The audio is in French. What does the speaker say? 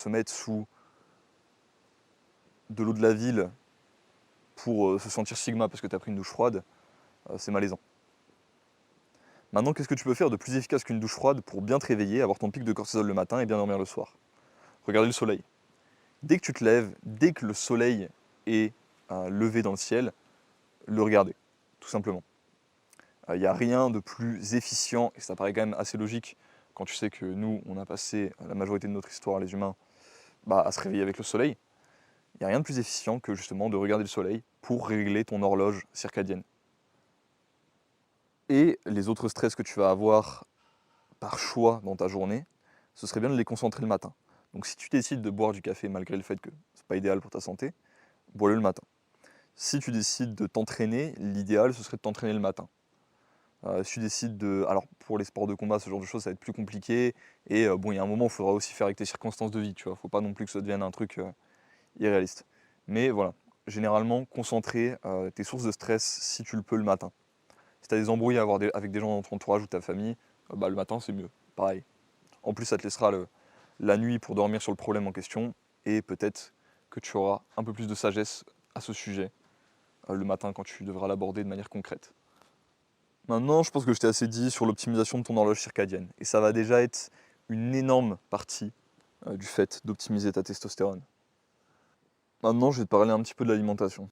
se mettre sous de l'eau de la ville pour se sentir sigma parce que tu as pris une douche froide, c'est malaisant. Maintenant, qu'est-ce que tu peux faire de plus efficace qu'une douche froide pour bien te réveiller, avoir ton pic de cortisol le matin et bien dormir le soir? Regarder le soleil. Dès que tu te lèves, dès que le soleil est levé dans le ciel, le regarder, tout simplement. Il n'y a rien de plus efficient, et ça paraît quand même assez logique, quand tu sais que nous, on a passé la majorité de notre histoire, les humains, à se réveiller avec le soleil. Il n'y a rien de plus efficient que justement de regarder le soleil pour régler ton horloge circadienne. Et les autres stress que tu vas avoir par choix dans ta journée, ce serait bien de les concentrer le matin. Donc si tu décides de boire du café malgré le fait que ce n'est pas idéal pour ta santé, bois-le le matin. Si tu décides de t'entraîner, l'idéal ce serait de t'entraîner le matin. Si tu décides de... Alors pour les sports de combat, ce genre de choses, ça va être plus compliqué. Et bon, il y a un moment où il faudra aussi faire avec tes circonstances de vie, tu vois. Faut pas non plus que ça devienne un truc irréaliste. Mais voilà, généralement, concentrer tes sources de stress si tu le peux le matin. Si tu as des embrouilles avec des gens dans ton entourage ou ta famille, le matin c'est mieux, pareil. En plus, ça te laissera la nuit pour dormir sur le problème en question, et peut-être que tu auras un peu plus de sagesse à ce sujet le matin quand tu devras l'aborder de manière concrète. Maintenant, je pense que je t'ai assez dit sur l'optimisation de ton horloge circadienne, et ça va déjà être une énorme partie du fait d'optimiser ta testostérone. Maintenant, je vais te parler un petit peu de l'alimentation.